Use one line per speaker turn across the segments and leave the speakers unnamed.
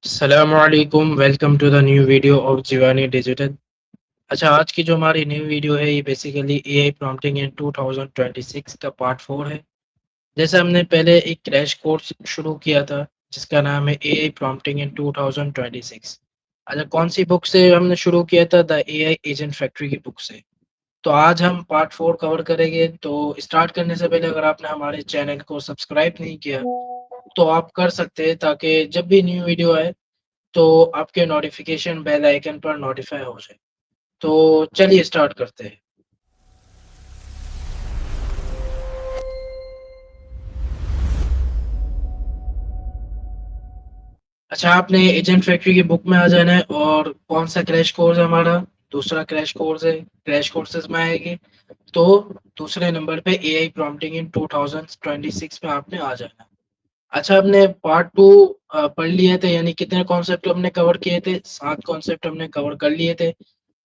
अस्सलामुअलैकुम welcome to the new video of Jiwani digital. अच्छा, आज की जो हमारी न्यू वीडियो है ये बेसिकली एआई प्रॉम्प्टिंग इन 2026 का पार्ट 4 है। जैसे हमने पहले एक क्रैश कोर्स शुरू किया था जिसका नाम है एआई प्रॉम्प्टिंग इन 2026। अच्छा, कौन सी बुक से हमने शुरू किया था? द एआई एजेंट फैक्ट्री की बुक से। तो आज हम पार्ट 4 कवर करेंगे। तो स्टार्ट करने से पहले अगर आपने हमारे चैनल को सब्सक्राइब नहीं किया तो आप कर सकते हैं, ताकि जब भी न्यू वीडियो आए तो आपके नोटिफिकेशन बेल आइकन पर नोटिफाई हो जाए। तो चलिए स्टार्ट करते हैं। अच्छा, आपने एजेंट फैक्ट्री की बुक में आ जाना है। और कौन सा क्रैश कोर्स है हमारा? दूसरा क्रैश कोर्स है। क्रैश कोर्सेज में आएगी तो दूसरे नंबर पे एआई प्रॉम्प्टिंग इन 2026 में आपने आ जाना है। अच्छा, हमने पार्ट 2 पढ़ लिए थे, यानी कितने कॉन्सेप्ट हमने कवर किए थे? 7 कॉन्सेप्ट हमने कवर कर लिए थे।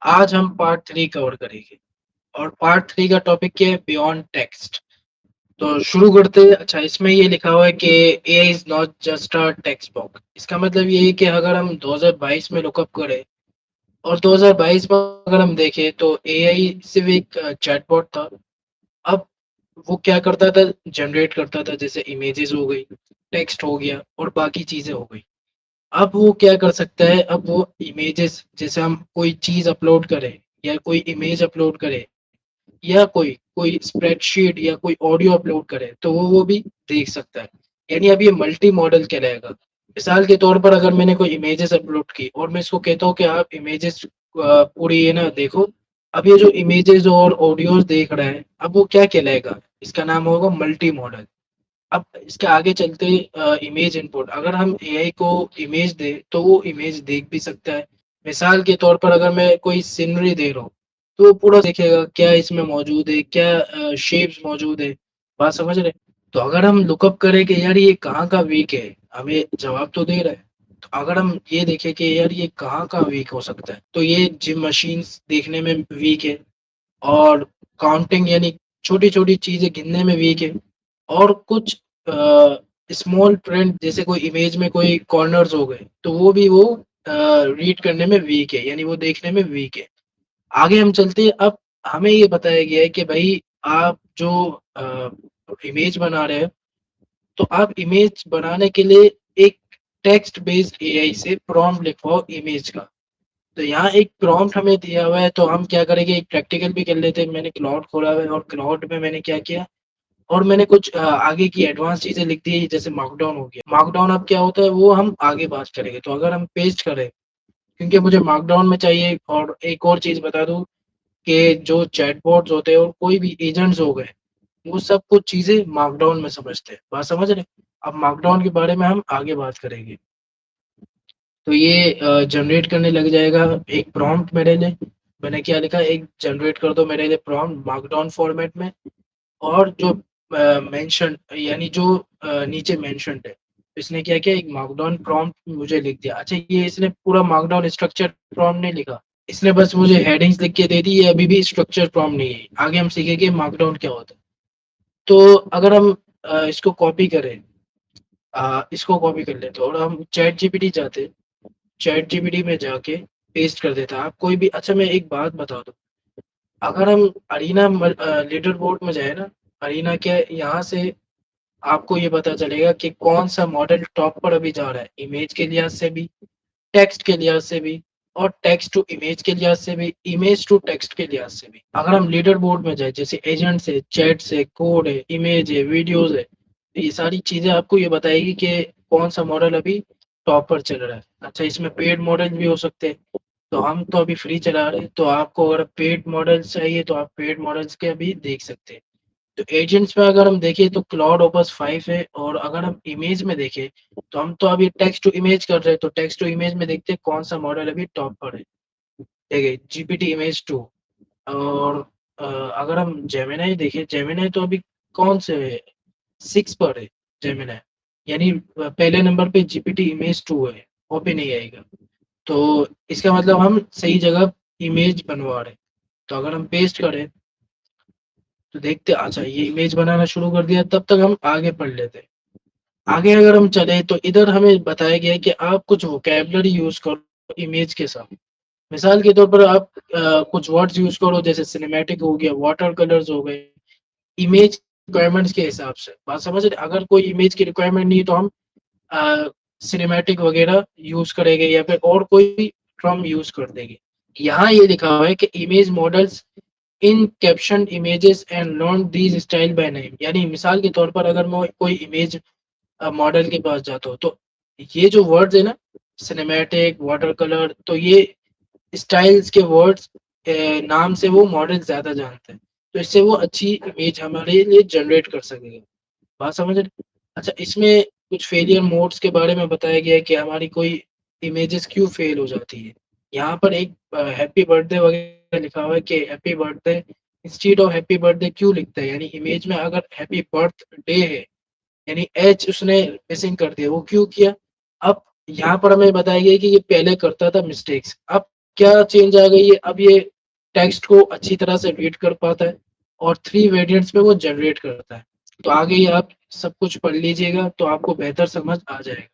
आज हम पार्ट 3 कवर करेंगे। और पार्ट 3 का टॉपिक क्या है? Beyond text. तो शुरू करते हैं। अच्छा, इसमें ये लिखा हुआ है कि A is not just a textbook. इसका मतलब ये है कि अगर हम 2022 में लुकअप करें और 2022 में अगर हम देखें तो एआई सिर्फ एक चैटबॉट था। अब वो क्या करता था? जनरेट करता था, जैसे इमेजेस हो गई, टेक्स्ट हो गया और बाकी चीजें हो गई। अब वो क्या कर सकता है? अब वो इमेजेस, जैसे हम कोई चीज अपलोड करें या कोई इमेज अपलोड करें या कोई कोई स्प्रेडशीट या कोई ऑडियो अपलोड करे तो वो भी देख सकता है। यानी अब ये मल्टी मॉडल कहलाएगा। मिसाल के तौर पर अगर मैंने कोई इमेजेस अपलोड की और मैं इसको कहता हूँ कि आप इमेजेस पूरी ये ना देखो, अब ये जो इमेजेस और ऑडियोज देख रहा है अब वो क्या कहलाएगा? इसका नाम होगा मल्टी मॉडल। अब इसके आगे चलते इमेज इनपुट, अगर हम एआई को इमेज दे तो वो इमेज देख भी सकता है। मिसाल के तौर पर अगर मैं कोई सीनरी दे रहा हूँ तो वो पूरा देखेगा क्या इसमें मौजूद है, क्या शेप्स मौजूद है। बात समझ रहे? तो अगर हम लुकअप करें कि यार ये कहाँ का वीक है, हमें जवाब तो दे रहा है। तो अगर हम ये देखें कि यार ये कहाँ का वीक हो सकता है, तो ये जिम मशीन्स देखने में वीक है। और काउंटिंग यानी छोटी छोटी चीजें गिनने में वीक है। और कुछ स्मॉल प्रिंट, जैसे कोई इमेज में कोई कॉर्नर्स हो गए तो वो भी वो रीड करने में वीक है, यानी वो देखने में वीक है। आगे हम चलते हैं। अब हमें ये बताया गया है कि भाई आप जो इमेज बना रहे हैं तो आप इमेज बनाने के लिए एक टेक्स्ट बेस्ड एआई से प्रॉम्प्ट लिखवाओ इमेज का। तो यहाँ एक प्रॉम्प्ट हमें दिया हुआ है, तो हम क्या करेंगे, एक प्रैक्टिकल भी कर लेते हैं। मैंने क्लाउड खोला हुआ है और क्लाउड में मैंने क्या किया, और मैंने कुछ आगे की एडवांस चीजें लिख दी है, जैसे मार्कडाउन हो गया। मार्कडाउन अब क्या होता है वो हम आगे बात करेंगे। तो अगर हम पेस्ट करें, क्योंकि मुझे मार्कडाउन में चाहिए। और एक और चीज बता दूं कि जो चैटबॉट्स होते हैं और कोई भी एजेंट्स हो गए, वो सब कुछ चीजें मार्कडाउन में समझते हैं। बात समझ रहे? अब मार्कडाउन के बारे में हम आगे बात करेंगे। तो ये जनरेट करने लग जाएगा एक प्रॉम्प्ट मेरे लिए। मैंने क्या लिखा, एक जनरेट कर दो मेरे लिए प्रॉम्प्ट मार्कडाउन फॉर्मेट में। और जो मेंशन, यानी जो नीचे मेंशन है, इसने क्या किया, एक मार्कडाउन प्रॉम्प्ट मुझे लिख दिया। अच्छा, ये इसने पूरा मार्कडाउन स्ट्रक्चर प्रॉम्प्ट नहीं लिखा, इसने बस मुझे हेडिंग्स लिख के दे दी। ये अभी भी स्ट्रक्चर प्रॉम्प्ट नहीं है। आगे हम सीखेंगे मार्कडाउन क्या होता है। तो अगर हम इसको कॉपी करें, इसको कॉपी कर लेते हैं और हम चैट जीपीटी जाते, चैट जीपीटी में जाके पेस्ट कर देता आप कोई भी। अच्छा, मैं एक बात बता दूं, अगर हम अरीना लीडर बोर्ड में जाए ना, अरीना क्या है, यहाँ से आपको ये पता चलेगा कि कौन सा मॉडल टॉप पर अभी जा रहा है, इमेज के लिहाज से भी, टेक्स्ट के लिहाज से भी, और टेक्स्ट टू इमेज के लिहाज से भी, इमेज टू टेक्स्ट के लिहाज से भी। अगर हम लीडर बोर्ड में जाए, जैसे एजेंट्स है, चैट्स है, कोड है, इमेज है, वीडियोज है, तो ये सारी चीजें आपको ये बताएगी कि कौन सा मॉडल अभी टॉप पर चल रहा है। अच्छा, इसमें पेड मॉडल भी हो सकते हैं। तो हम तो अभी फ्री चला रहे हैं, तो आपको अगर पेड मॉडल्स चाहिए तो आप पेड मॉडल्स के भी देख सकते हैं। तो एजेंट्स में अगर हम देखें तो क्लाउड ओपस 5 है। और अगर हम इमेज में देखें तो हम तो अभी टेक्स्ट टू इमेज कर रहे हैं, तो टेक्स्ट टू इमेज में देखते हैं कौन सा मॉडल अभी टॉप पर है। ठीक है, जीपीटी इमेज 2। और अगर हम जेमिनाई देखें, जेमिनाई तो अभी कौन से 6 पर है जेमिनाई, यानी पहले नंबर पे जीपीटी इमेज 2 है, ओपन नहीं आएगा। तो इसका मतलब हम सही जगह इमेज बनवा रहे हैं। तो अगर हम पेस्ट करें तो देखते, अच्छा ये इमेज बनाना शुरू कर दिया, तब तक हम आगे पढ़ लेते हैं। आगे अगर हम चले तो इधर हमें बताया गया है कि आप कुछ वोकेबलरी यूज करो इमेज के साथ। मिसाल के तौर पर आप कुछ वर्ड्स यूज करो, जैसे सिनेमैटिक हो गया, वाटर कलर्स हो गए, इमेज रिक्वायरमेंट्स के हिसाब से। बात समझ रहे? अगर कोई इमेज की रिक्वायरमेंट नहीं है तो हम सिनेमैटिक वगैरह यूज करेंगे या फिर और कोई टर्म यूज कर देंगे। यहाँ ये लिखा हुआ है कि image models in caption images and learn these style by name. यानी मिसाल के तौर पर अगर मैं कोई इमेज मॉडल के पास जाता हूँ तो ये जो वर्ड्स है ना, सिनेमैटिक, वाटर कलर, तो ये स्टाइल्स के वर्ड्स नाम से वो मॉडल ज्यादा जानते हैं, तो इससे वो अच्छी इमेज हमारे लिए जनरेट कर सकेगा। बात समझ रहे? अच्छा, इसमें कुछ फेलियर मोड्स के बारे में बताया गया है कि हमारी कोई इमेजेस क्यों फेल हो जाती है। यहाँ पर एक हैप्पी बर्थडे वगैरह लिखा हुआ है कि happy birthday instead of happy birthday क्यों लिखता है, यानी इमेज में अगर हैप्पी बर्थडे है यानी एच उसने मिसिंग कर दिया, वो क्यों किया। अब यहाँ पर हमें बताया गया कि ये पहले करता था मिस्टेक्स, अब क्या चेंज आ गई है, अब ये टेक्स्ट को अच्छी तरह से रीड कर पाता है और 3 वेरिएंट्स में वो जनरेट करता है। तो आगे ये आप सब कुछ पढ़ लीजिएगा तो आपको बेहतर समझ आ जाएगा।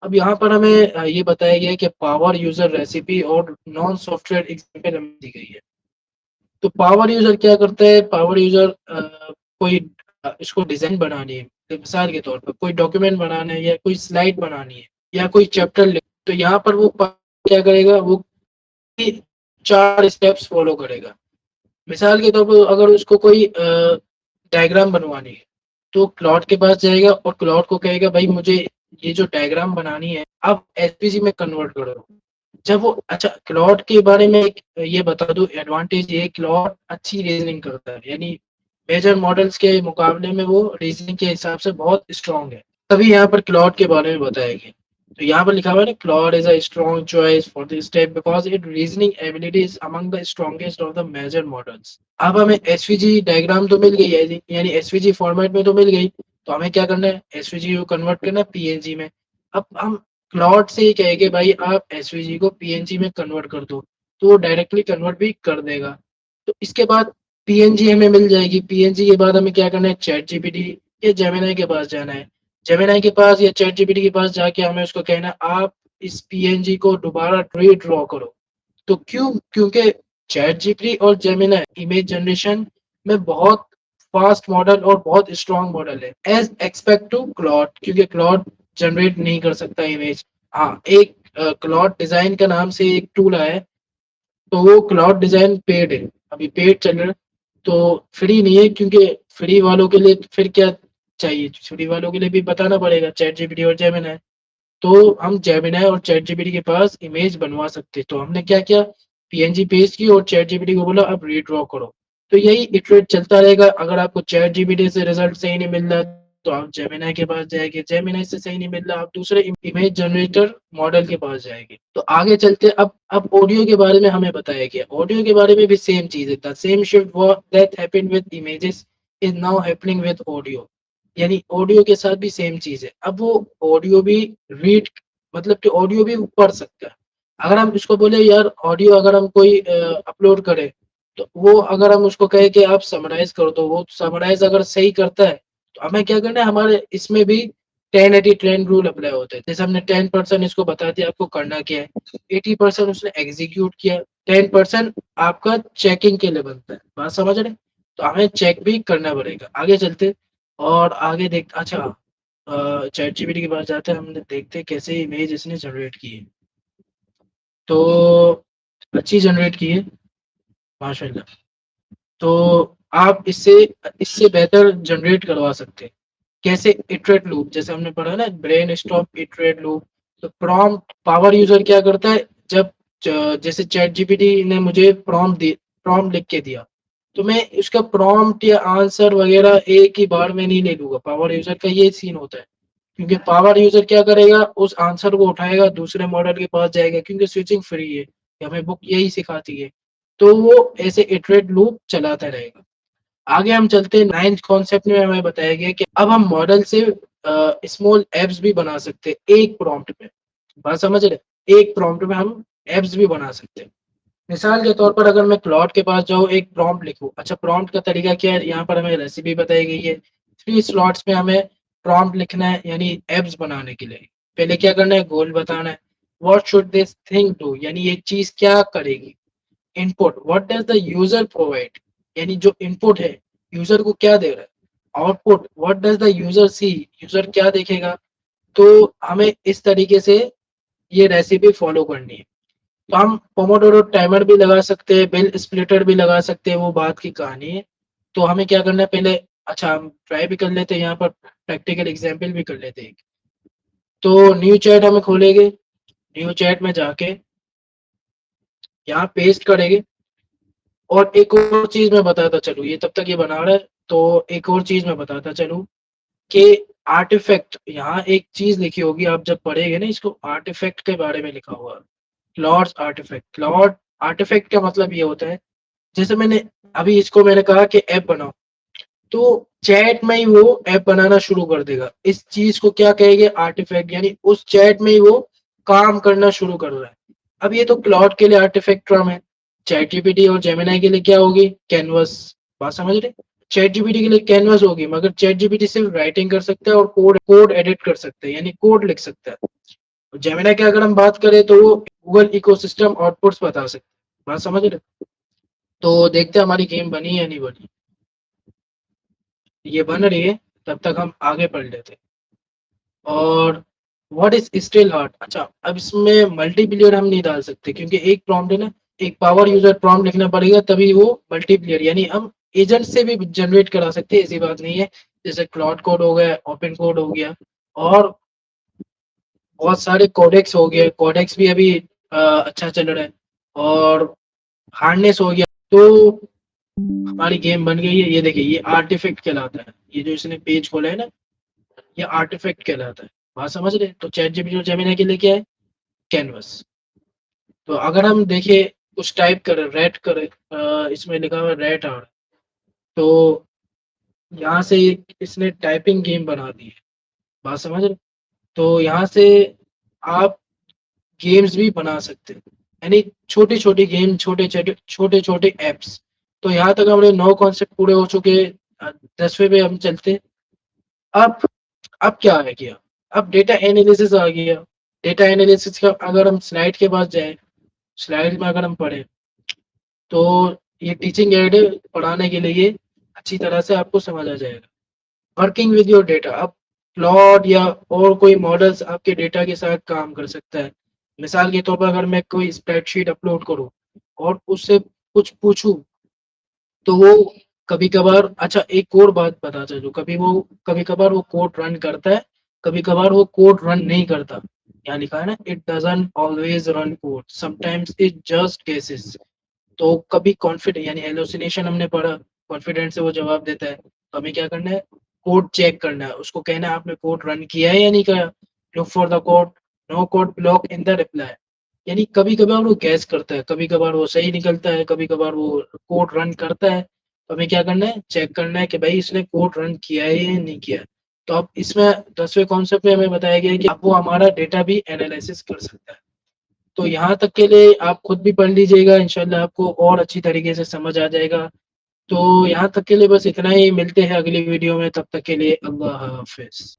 अब यहाँ पर हमें ये बताया गया है कि पावर यूजर रेसिपी और नॉन सॉफ्टवेयर एग्जाम्पल हमें दी गई है। तो पावर यूजर क्या करता है, पावर यूजर कोई इसको डिजाइन बनानी है, तो मिसाल के तौर पर कोई डॉक्यूमेंट बनाना है या कोई स्लाइड बनानी है या कोई चैप्टर लिख, तो यहाँ पर वो क्या करेगा, वो 4 स्टेप्स फॉलो करेगा। मिसाल के तौर पर अगर उसको कोई डायग्राम बनवानी है तो क्लॉड के पास जाएगा और क्लॉड को कहेगा भाई मुझे ये जो डायग्राम बनानी है अब एसपीजी में कन्वर्ट करो। जब वो, अच्छा क्लॉड के बारे में एक ये बता दूं, एडवांटेज ये क्लॉड अच्छी रीजनिंग करता है, यानी मेजर मॉडल्स के मुकाबले में वो रीजनिंग के हिसाब से बहुत स्ट्रांग है। तभी यहाँ पर क्लॉड के बारे में बताया गया। तो यहाँ पर लिखा हुआ है ना, Claude is a strong choice for this step because it reasoning ability is among the strongest of the major models. अब हमें एसवीजी डायग्राम तो मिल गई है, यानी एसवीजी फॉर्मेट में तो मिल गई, तो हमें क्या करना है, एसवीजी को कन्वर्ट करना है पीएनजी में। अब हम क्लॉड से ही कहेंगे भाई आप एसवीजी को पीएनजी में कन्वर्ट कर दो, तो वो डायरेक्टली कन्वर्ट भी कर देगा। तो इसके बाद पीएनजी हमें मिल जाएगी, पीएनजी के बाद हमें क्या करना है, चैट जीपीटी या जेमिनाई के पास जाना है। जेमिनाई के पास या चैट जीपीटी के पास जाके हमें उसको कहना है आप इस पीएनजी को दोबारा रीड्रॉ करो। तो क्यों, क्योंकि चैट जीपीटी और जेमिनाई इमेज जनरेशन में बहुत फास्ट मॉडल और बहुत स्ट्रॉन्ग मॉडल है एज एक्सपेक्ट टू क्लॉड, क्योंकि क्लॉड जनरेट नहीं कर सकता इमेज। हाँ, एक क्लॉड डिजाइन का नाम से एक टूल है, तो वो क्लाउड डिजाइन पेड है, अभी पेड चल रहा है, तो फ्री नहीं है, क्योंकि फ्री वालों के लिए फिर क्या चाहिए, फ्री वालों के लिए भी बताना पड़ेगा चैट जीपीटी और जेमिनाई। तो हम जेमिनाई और चैट जीपीटी के पास इमेज बनवा सकते, तो हमने क्या किया, पीएनजी पेस्ट की और चैट जीपीटी को बोला अब रीड्रॉ करो। तो यही इटरेट चलता रहेगा। अगर आपको चैट जीपीटी से रिजल्ट सही नहीं मिल रहा तो आप जेमिनाई के पास जाएंगे, जेमिनाई से सही नहीं मिल रहा आप दूसरे इमेज जनरेटर मॉडल के पास जाएंगे। तो आगे चलते, अब ऑडियो के बारे में हमें बताया गया, ऑडियो के बारे में भी सेम चीज है, the same shift that happened with images is now happening with audio. यानी ऑडियो के साथ भी सेम चीज है, अब वो ऑडियो भी रीड, मतलब कि ऑडियो भी पढ़ सकता है। अगर हम इसको बोले यार ऑडियो अगर हम कोई अपलोड करें, तो वो अगर हम उसको कहे कि आप समराइज कर दो, वो समराइज अगर सही करता है तो हमें क्या करना है, हमारे इसमें भी 10-80-10 रूल अप्लाई होते हैं। जैसे हमने 10% इसको बता दिया आपको करना क्या है, 80% उसने एग्जीक्यूट किया, 10% आपका चेकिंग के लिए बनता है। बात समझ रहे? तो हमें चेक भी करना पड़ेगा। आगे चलते और आगे देख, अच्छा चैट जीपीटी के पास जाते हैं, हम देखते हैं कैसे इमेज इसने जनरेट की है। तो अच्छी जनरेट की है माशाल्लाह। तो आप इससे इससे बेहतर जनरेट करवा सकते हैं। कैसे, इटरेट लूप, जैसे हमने पढ़ा ना, ब्रेन स्टॉप इटरेट लूप। तो प्रॉम्प्ट पावर यूजर क्या करता है, जब जैसे चैट जीपीटी ने मुझे प्रॉम्प्ट लिख के दिया, तो मैं उसका प्रॉम्प्ट या आंसर वगैरह एक ही बार में नहीं ले लूंगा। पावर यूजर का ये सीन होता है, क्योंकि पावर यूजर क्या करेगा, उस आंसर को उठाएगा दूसरे मॉडल के पास जाएगा, क्योंकि स्विचिंग फ्री है, हमें बुक यही सिखाती है। तो वो ऐसे इटरेट लूप चलाता रहेगा। आगे हम चलते हैं, नाइन्थ कॉन्सेप्ट में हमें बताया गया कि अब हम मॉडल से स्मॉल एप्स भी बना सकते हैं एक प्रॉम्प्ट में। बात समझ रहे? एक प्रॉम्प्ट में हम एप्स भी बना सकते हैं। मिसाल के तौर पर अगर मैं क्लॉड के पास जाऊँ, एक प्रॉम्प्ट लिखूं, अच्छा प्रॉम्प्ट का तरीका क्या है, यहाँ पर हमें रेसिपी बताई गई है, 3 स्लॉट्स में हमें प्रॉम्प्ट लिखना है यानी एप्स बनाने के लिए, पहले क्या करना है, गोल बताना है। What should this thing do, यानी ये चीज क्या करेगी। Input, what does the user provide, यानी जो इनपुट है यूजर को क्या दे रहा है। Output, what does the user see, user क्या देखेगा। तो हमें इस तरीके से ये रेसिपी फॉलो करनी है। तो हम पोमोडोरो टाइमर भी लगा सकते हैं, बिल स्प्लिटर भी लगा सकते हैं, वो बात की कहानी है। तो हमें क्या करना है पहले, अच्छा हम ट्राई भी कर लेते हैं, यहाँ पर प्रैक्टिकल एग्जाम्पल भी कर लेते हैं। तो न्यू चैट हमें खोलेंगे, न्यू चैट में जाके यहाँ पेस्ट करेंगे। और एक और चीज मैं बताता चलूँ, ये तब तक ये बना रहा है, तो एक और चीज मैं बताता चलूँ कि आर्टिफैक्ट, यहाँ एक चीज लिखी होगी, आप जब पढ़ेंगे ना इसको, आर्टिफैक्ट के बारे में लिखा हुआ है, क्लॉड्स आर्टिफैक्ट। क्लॉड आर्टिफैक्ट का मतलब ये होता है, जैसे मैंने अभी इसको मैंने कहा कि ऐप बनाओ, तो चैट में ही वो ऐप बनाना शुरू कर देगा। इस चीज को क्या कहेंगे, आर्टिफैक्ट, यानी उस चैट में ही वो काम करना शुरू कर रहा है। अब ये तो क्लाउड के लिए आर्टिफैक्ट टर्म है, चैट जीपीटी और जेमिनाई के लिए क्या होगी, कैनवस। बात समझ रहे, चैट जीपीटी के लिए कैनवस होगी, मगर चैट जीपीटी सिर्फ राइटिंग कर सकता है और कोड कोड एडिट कर सकते हैं, यानी कोड लिख सकता है। जेमिनाई की अगर हम बात करें तो वो गूगल इकोसिस्टम आउटपुट्स बता सकते हैं। बात समझ रहे, तो देखते हैं हमारी गेम बनी है या नहीं बनी। ये बन रही है, तब तक हम आगे पढ़ लेते हैं। और व्हाट इज स्टिल हार्ड, अच्छा अब इसमें मल्टीप्लियर हम नहीं डाल सकते क्योंकि एक प्रॉम्प्ट है ना, एक पावर यूजर प्रॉम्प्ट लिखना पड़ेगा तभी वो मल्टीप्लियर, यानी हम एजेंट से भी जनरेट करा सकते हैं, ऐसी बात नहीं है। जैसे क्लाउड कोड हो गया, ओपन कोड हो गया, और बहुत सारे कोडेक्स हो गए, कोडेक्स भी अभी अच्छा चल रहा है, और हार्डनेस हो गया। तो हमारी गेम बन गई है, ये देखिए ये आर्टिफैक्ट कहलाता है, ये जो इसने पेज खोला है ना, ये आर्टिफैक्ट कहलाता है। बात समझ रहे, तो चैट जीपीटी और जेमिनी के लिए क्या है, कैनवस। तो अगर हम देखें, कुछ टाइप करें, रेट करें, इसमें लिखा हुआ है रेट आर, तो यहाँ से इसने टाइपिंग गेम बना दी है। बात समझ रहे, तो यहाँ से आप गेम्स भी बना सकते हैं, यानी छोटी छोटी गेम, छोटे छोटे छोटे छोटे एप्स। तो यहाँ तक हमारे 9 कॉन्सेप्ट पूरे हो चुके हैं। 10वें पे हम चलते हैं। अब अब क्या आ गया, अब डेटा एनालिसिस आ गया। डेटा एनालिसिस का अगर हम स्लाइड के पास जाए, स्लाइड में अगर हम पढ़े, तो ये टीचिंग एड है, पढ़ाने के लिए अच्छी तरह से आपको समझ आ जाएगा। वर्किंग विद योर डेटा, अब क्लॉड या और कोई मॉडल्स आपके डेटा के साथ काम कर सकता है। मिसाल के तौर पर अगर मैं कोई स्प्रेडशीट अपलोड करूँ और उससे कुछ पूछूं, तो वो कभी कभार, अच्छा एक और बात बता चलूं, कभी कभार वो कोड रन करता है, कभी कभार वो कोड रन नहीं करता। यहाँ लिखा है ना, it doesn't always run code, sometimes it just cases. तो कभी कॉन्फिडेंट यानी हेलोसिनेशन हमने पढ़ा, कॉन्फिडेंट से वो जवाब देता है, तो हमें क्या करना है, कोड चेक करना है, उसको कहना है आपने कोड रन किया है या नहीं किया। Look for the code, no code block in the reply, यानी कभी कभार वो गैस करता है, कभी कभार वो सही निकलता है, कभी कभार वो कोड रन करता है। तो हमें क्या करना है, चेक करना है कि भाई इसने कोड रन किया है या नहीं किया है। तो अब इसमें 10वें कॉन्सेप्ट में हमें बताया गया है कि अब वो हमारा डेटा भी एनालिसिस कर सकता है। तो यहाँ तक के लिए आप खुद भी पढ़ लीजिएगा, इंशाल्लाह आपको और अच्छी तरीके से समझ आ जाएगा। तो यहाँ तक के लिए बस इतना ही, मिलते हैं अगली वीडियो में, तब तक के लिए अल्लाह हाफिज।